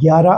11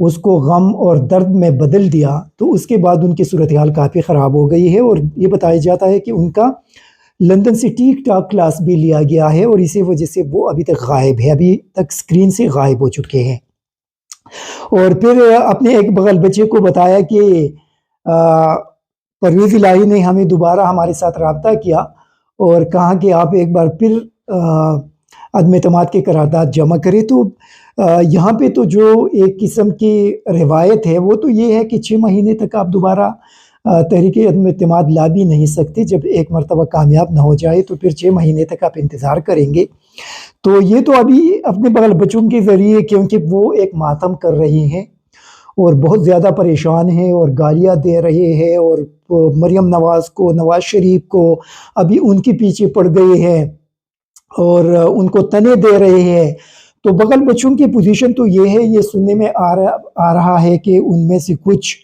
اس کو غم اور درد میں بدل دیا تو اس کے بعد ان کی صورتحال کافی خراب ہو گئی ہے، اور یہ بتایا جاتا ہے کہ ان کا لندن سے ٹھیک ٹاک کلاس بھی لیا گیا ہے، اور اسی وجہ سے وہ ابھی تک غائب ہے، ابھی تک اسکرین سے غائب ہو چکے ہیں۔ اور پھر اپنے ایک بغل بچے کو بتایا کہ پرویز الہی نے ہمیں دوبارہ ہمارے ساتھ رابطہ کیا اور کہا کہ آپ ایک بار پھر عدم اعتماد کے قرارداد جمع کریں۔ تو یہاں پہ تو جو ایک قسم کی روایت ہے وہ تو یہ ہے کہ 6 مہینے تک آپ دوبارہ تحریک عدم اعتماد لا بھی نہیں سکتے، جب ایک مرتبہ کامیاب نہ ہو جائے تو پھر 6 مہینے تک آپ انتظار کریں گے۔ تو یہ تو ابھی اپنے بغل بچوں کے ذریعے، کیونکہ وہ ایک ماتم کر رہے ہیں اور بہت زیادہ پریشان ہیں اور گالیاں دے رہے ہیں، اور مریم نواز کو، نواز شریف کو ابھی ان کے پیچھے پڑ گئے ہیں اور ان کو تنے دے رہے ہیں، تو بغل بچوں کی پوزیشن تو یہ ہے، یہ سننے میں آ رہا ہے کہ ان میں سے کچھ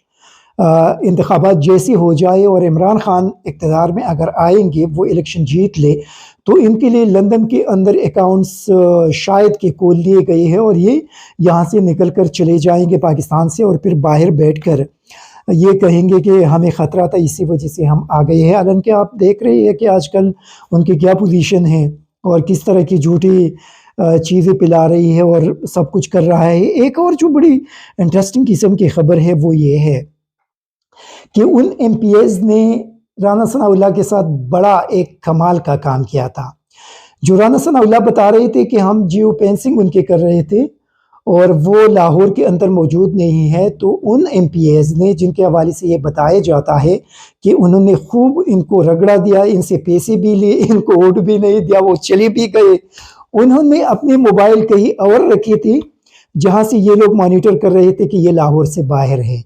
انتخابات جیسے ہو جائے اور عمران خان اقتدار میں اگر آئیں گے، وہ الیکشن جیت لے، تو ان کے لیے لندن کے اندر اکاؤنٹس شاید کہ کھول لیے گئے ہیں اور یہ یہاں سے نکل کر چلے جائیں گے پاکستان سے، اور پھر باہر بیٹھ کر یہ کہیں گے کہ ہمیں خطرہ تھا، اسی وجہ سے ہم آ گئے ہیں۔ حالانکہ آپ دیکھ رہے ہیں کہ آج کل ان کی کیا پوزیشن ہے اور کس طرح کی جھوٹی چیزیں پلا رہی ہے اور سب کچھ کر رہا ہے۔ ایک اور جو بڑی انٹرسٹنگ قسم کی خبر ہے وہ یہ ہے کہ ان ایم پی ایز نے رانا ثناء اللہ کے ساتھ بڑا ایک کمال کا کام کیا تھا۔ جو رانا ثناء اللہ بتا رہے تھے کہ ہم جیو فینسنگ ان کے کر رہے تھے اور وہ لاہور کے اندر موجود نہیں ہے، تو ان ایم پی ایز نے، جن کے حوالے سے یہ بتایا جاتا ہے کہ انہوں نے خوب ان کو رگڑا دیا، ان سے پیسے بھی لیے، ان کو ووٹ بھی نہیں دیا، وہ چلے بھی گئے، انہوں نے اپنے موبائل کہیں اور رکھی تھی جہاں سے یہ لوگ مانیٹر کر رہے تھے کہ یہ لاہور سے باہر ہے،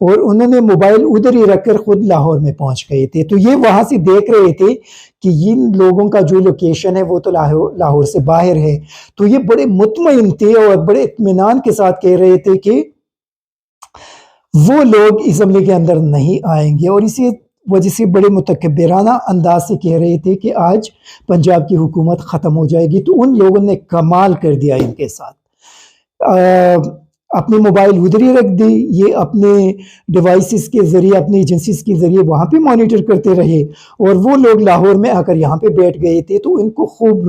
اور انہوں نے موبائل ادھر ہی رکھ کر خود لاہور میں پہنچ گئے تھے۔ تو یہ وہاں سے دیکھ رہے تھے کہ ان لوگوں کا جو لوکیشن ہے وہ تو لاہور سے باہر ہے، تو یہ بڑے مطمئن تھے اور بڑے اطمینان کے ساتھ کہہ رہے تھے کہ وہ لوگ اسمبلی کے اندر نہیں آئیں گے، اور اسی وجہ سے بڑے متکبرانہ انداز سے کہہ رہے تھے کہ آج پنجاب کی حکومت ختم ہو جائے گی۔ تو ان لوگوں نے کمال کر دیا ان کے ساتھ، اپنے موبائل ادھر ہی رکھ دی، یہ اپنے ڈیوائسز کے ذریعے، اپنی ایجنسیز کے ذریعے وہاں پہ مانیٹر کرتے رہے، اور وہ لوگ لاہور میں آ کر یہاں پہ بیٹھ گئے تھے، تو ان کو خوب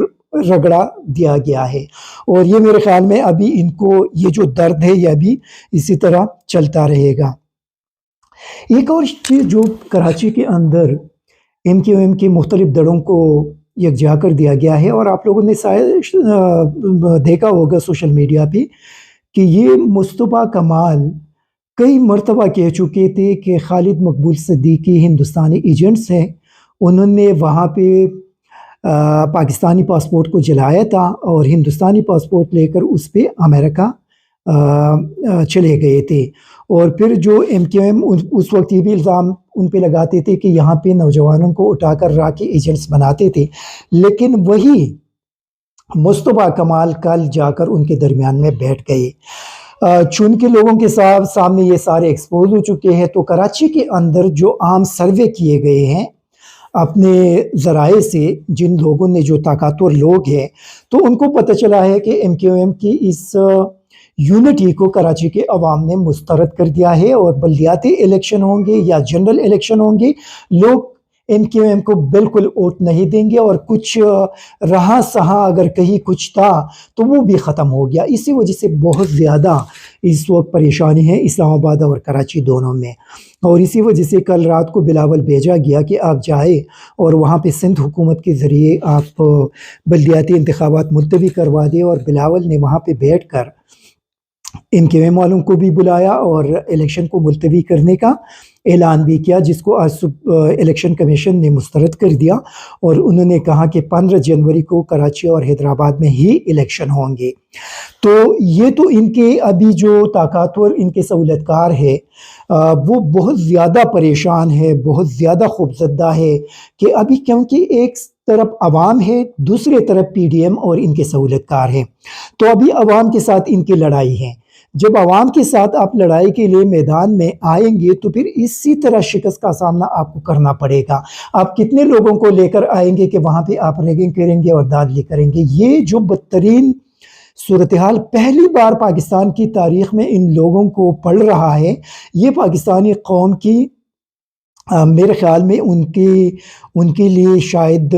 رگڑا دیا گیا ہے، اور یہ میرے خیال میں ابھی ان کو یہ جو درد ہے یہ ابھی اسی طرح چلتا رہے گا۔ ایک اور چیز جو کراچی کے اندر ایم کیو ایم کے مختلف دڑوں کو یکجا کر دیا گیا ہے، اور آپ لوگوں نے دیکھا ہوگا سوشل میڈیا پہ کہ یہ مصطفیٰ کمال کئی مرتبہ کہہ چکے تھے کہ خالد مقبول صدیقی ہندوستانی ایجنٹس ہیں، انہوں نے وہاں پہ پاکستانی پاسپورٹ کو جلایا تھا اور ہندوستانی پاسپورٹ لے کر اس پہ امریکہ چلے گئے تھے، اور پھر جو ایم کیو ایم اس وقت یہ بھی الزام ان پہ لگاتے تھے کہ یہاں پہ نوجوانوں کو اٹھا کر راکی ایجنٹس بناتے تھے، لیکن وہی مصطفیٰ کمال کل جا کر ان کے درمیان میں بیٹھ گئے، چونکہ لوگوں کے سامنے یہ سارے ایکسپوز ہو چکے ہیں۔ تو کراچی کے اندر جو عام سروے کیے گئے ہیں اپنے ذرائع سے، جن لوگوں نے، جو طاقتور لوگ ہیں، تو ان کو پتہ چلا ہے کہ ایم کیو ایم کی اس یونٹی کو کراچی کے عوام نے مسترد کر دیا ہے، اور بلدیاتی الیکشن ہوں گے یا جنرل الیکشن ہوں گے، لوگ ایم کیو ایم کو بالکل ووٹ نہیں دیں گے، اور کچھ رہا سہا اگر کہیں کچھ تھا تو وہ بھی ختم ہو گیا۔ اسی وجہ سے بہت زیادہ اس وقت پریشانی ہے اسلام آباد اور کراچی دونوں میں، اور اسی وجہ سے کل رات کو بلاول بھیجا گیا کہ آپ جائے اور وہاں پہ سندھ حکومت کے ذریعے آپ بلدیاتی انتخابات ملتوی کروا دیں، اور بلاول نے وہاں پہ بیٹھ کر ایم کیو ایم والوں کو بھی بلایا اور الیکشن کو ملتوی کرنے کا اعلان بھی کیا، جس کو آج صبح الیکشن کمیشن نے مسترد کر دیا، اور انہوں نے کہا کہ 15 جنوری کو کراچی اور حیدرآباد میں ہی الیکشن ہوں گے۔ تو یہ تو ان کے ابھی جو طاقتور ان کے سہولت کار ہے وہ بہت زیادہ پریشان ہے، بہت زیادہ خوفزدہ ہے کہ ابھی، کیونکہ ایک طرف عوام ہے، دوسرے طرف پی ڈی ایم اور ان کے سہولت کار ہیں، تو ابھی عوام کے ساتھ ان کی لڑائی ہے۔ جب عوام کے ساتھ آپ لڑائی کے لیے میدان میں آئیں گے تو پھر اسی طرح شکست کا سامنا آپ کو کرنا پڑے گا۔ آپ کتنے لوگوں کو لے کر آئیں گے کہ وہاں پہ آپ ریگنگ کریں گے اور داغلی کریں گے؟ یہ جو بدترین صورتحال پہلی بار پاکستان کی تاریخ میں ان لوگوں کو پڑ رہا ہے، یہ پاکستانی قوم کی میرے خیال میں ان کے لیے شاید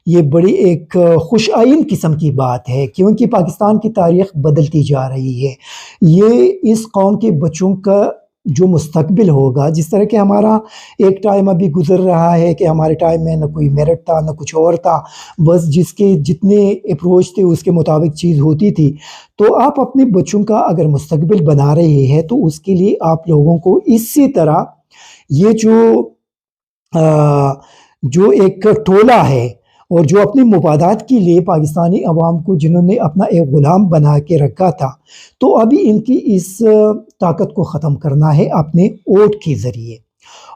یہ بڑی ایک خوش آئین قسم کی بات ہے، کیونکہ پاکستان کی تاریخ بدلتی جا رہی ہے۔ یہ اس قوم کے بچوں کا جو مستقبل ہوگا، جس طرح کہ ہمارا ایک ٹائم ابھی گزر رہا ہے کہ ہمارے ٹائم میں نہ کوئی میرٹ تھا نہ کچھ اور تھا، بس جس کے جتنے اپروچ تھے اس کے مطابق چیز ہوتی تھی۔ تو آپ اپنے بچوں کا اگر مستقبل بنا رہے ہیں تو اس کے لیے آپ لوگوں کو اسی طرح یہ جو ایک ٹولہ ہے اور جو اپنے مفادات کے لیے پاکستانی عوام کو جنہوں نے اپنا ایک غلام بنا کے رکھا تھا، تو ابھی ان کی اس طاقت کو ختم کرنا ہے اپنے ووٹ کے ذریعے۔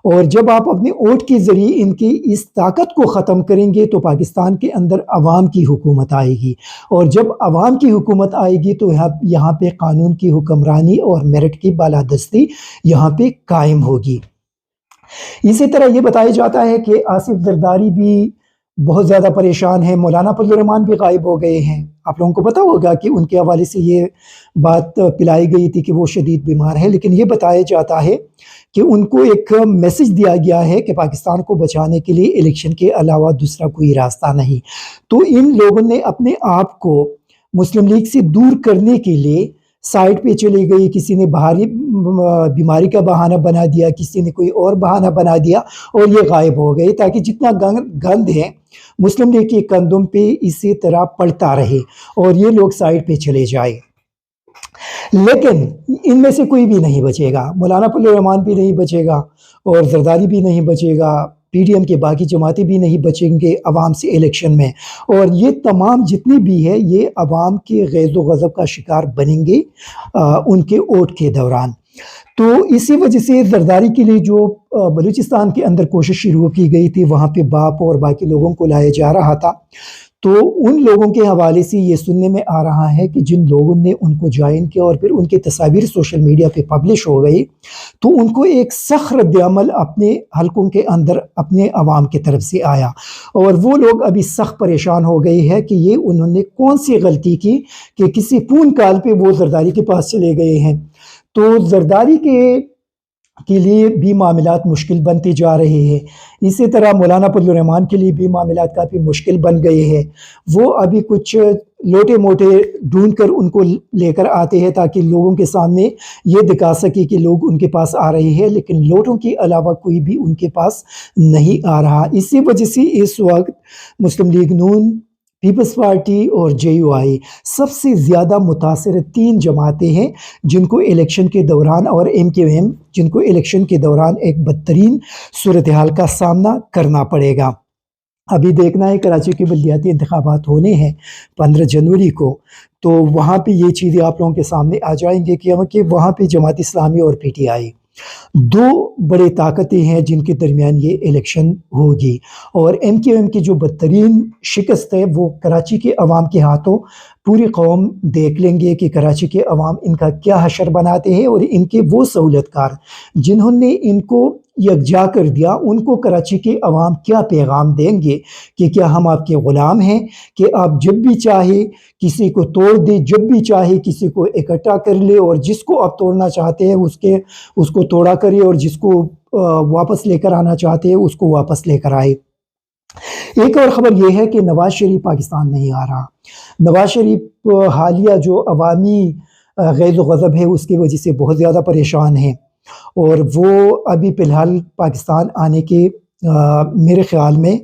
اور جب آپ اپنے ووٹ کے ذریعے ان کی اس طاقت کو ختم کریں گے تو پاکستان کے اندر عوام کی حکومت آئے گی، اور جب عوام کی حکومت آئے گی تو یہاں پہ قانون کی حکمرانی اور میرٹ کی بالادستی یہاں پہ قائم ہوگی۔ اسی طرح یہ بتایا جاتا ہے کہ آصف زرداری بھی بہت زیادہ پریشان ہیں، مولانا فضل الرحمان بھی غائب ہو گئے ہیں۔ آپ لوگوں کو پتہ ہوگا کہ ان کے حوالے سے یہ بات پلائی گئی تھی کہ وہ شدید بیمار ہے، لیکن یہ بتایا جاتا ہے کہ ان کو ایک میسج دیا گیا ہے کہ پاکستان کو بچانے کے لیے الیکشن کے علاوہ دوسرا کوئی راستہ نہیں۔ تو ان لوگوں نے اپنے آپ کو مسلم لیگ سے دور کرنے کے لیے سائٹ پہ چلے گئی، کسی نے بیماری کا بہانہ بنا دیا، کسی نے کوئی اور بہانہ بنا دیا اور یہ غائب ہو گئے، تاکہ جتنا گند ہے مسلم لیگ کے کندھوں پہ اسی طرح پڑتا رہے اور یہ لوگ سائٹ پہ چلے جائے۔ لیکن ان میں سے کوئی بھی نہیں بچے گا، مولانا فضل الرحمان بھی نہیں بچے گا اور زرداری بھی نہیں بچے گا، پی ڈی ایم کے باقی جماعتیں بھی نہیں بچیں گے عوام سے الیکشن میں، اور یہ تمام جتنی بھی ہے یہ عوام کے غیظ و غضب کا شکار بنیں گے ان کے ووٹ کے دوران۔ تو اسی وجہ سے زرداری کے لیے جو بلوچستان کے اندر کوشش شروع کی گئی تھی، وہاں پہ باپ اور باقی لوگوں کو لایا جا رہا تھا، تو ان لوگوں کے حوالے سے یہ سننے میں آ رہا ہے کہ جن لوگوں نے ان کو جوائن کیا اور پھر ان کی تصاویر سوشل میڈیا پہ پبلش ہو گئی، تو ان کو ایک سخت رد عمل اپنے حلقوں کے اندر اپنے عوام کی طرف سے آیا، اور وہ لوگ ابھی سخت پریشان ہو گئے ہیں کہ یہ انہوں نے کون سی غلطی کی کہ کسی فون کال پہ وہ زرداری کے پاس چلے گئے ہیں۔ تو زرداری کے لیے بھی معاملات مشکل بنتے جا رہے ہیں، اسی طرح مولانا فضل الرحمان کے لیے بھی معاملات کافی مشکل بن گئے ہیں۔ وہ ابھی کچھ لوٹے موٹے ڈھونڈ کر ان کو لے کر آتے ہیں تاکہ لوگوں کے سامنے یہ دکھا سکے کہ لوگ ان کے پاس آ رہے ہیں، لیکن لوٹوں کے علاوہ کوئی بھی ان کے پاس نہیں آ رہا۔ اسی وجہ سے اس وقت مسلم لیگ نون، پیپلز پارٹی اور جے یو آئی سب سے زیادہ متاثر 3 جماعتیں ہیں جن کو الیکشن کے دوران، اور ایم کیو ایم جن کو الیکشن کے دوران ایک بدترین صورتحال کا سامنا کرنا پڑے گا۔ ابھی دیکھنا ہے، کراچی کے بلدیاتی انتخابات ہونے ہیں 15 جنوری کو، تو وہاں پہ یہ چیزیں آپ لوگوں کے سامنے آ جائیں گے کہ وہاں پہ جماعت اسلامی اور پی ٹی آئی 2 بڑے طاقتیں ہیں جن کے درمیان یہ الیکشن ہوگی، اور ایم کیو ایم کی جو بدترین شکست ہے وہ کراچی کے عوام کے ہاتھوں پوری قوم دیکھ لیں گے کہ کراچی کے عوام ان کا کیا حشر بناتے ہیں، اور ان کے وہ سہولت کار جنہوں نے ان کو یکجا کر دیا ان کو کراچی کے عوام کیا پیغام دیں گے کہ کیا ہم آپ کے غلام ہیں کہ آپ جب بھی چاہے کسی کو توڑ دے، جب بھی چاہے کسی کو اکٹھا کر لے، اور جس کو آپ توڑنا چاہتے ہیں اس کو توڑا کرے، اور جس کو واپس لے کر آنا چاہتے ہیں اس کو واپس لے کر آئے۔ ایک اور خبر یہ ہے کہ نواز شریف پاکستان نہیں آ رہا۔ نواز شریف حالیہ جو عوامی غیظ و غضب ہے اس کی وجہ سے بہت زیادہ پریشان ہیں، اور وہ ابھی فی الحال پاکستان آنے کے میرے خیال میں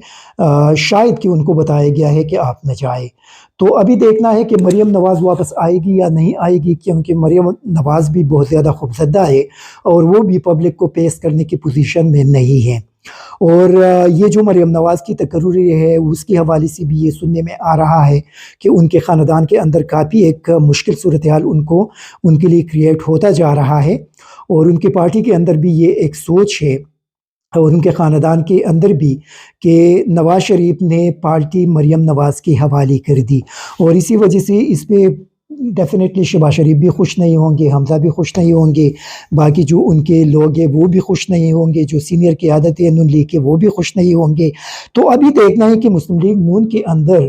شاید کہ ان کو بتایا گیا ہے کہ آپ نہ جائیں۔ تو ابھی دیکھنا ہے کہ مریم نواز واپس آئے گی یا نہیں آئے گی، کیونکہ مریم نواز بھی بہت زیادہ خوفزدہ ہے اور وہ بھی پبلک کو پیش کرنے کی پوزیشن میں نہیں ہے۔ اور یہ جو مریم نواز کی تقرری ہے اس کے حوالے سے بھی یہ سننے میں آ رہا ہے کہ ان کے خاندان کے اندر کافی ایک مشکل صورتحال ان کے لیے کریٹ ہوتا جا رہا ہے، اور ان کی پارٹی کے اندر بھی یہ ایک سوچ ہے اور ان کے خاندان کے اندر بھی کہ نواز شریف نے پارٹی مریم نواز کے حوالے کر دی، اور اسی وجہ سے اس پہ ڈیفینیٹلی شہباز شریف بھی خوش نہیں ہوں گے، حمزہ بھی خوش نہیں ہوں گے، باقی جو ان کے لوگ ہیں وہ بھی خوش نہیں ہوں گے، جو سینئر قیادت ہے نون لیگ کے وہ بھی خوش نہیں ہوں گے۔ تو ابھی دیکھنا ہے کہ مسلم لیگ نون کے اندر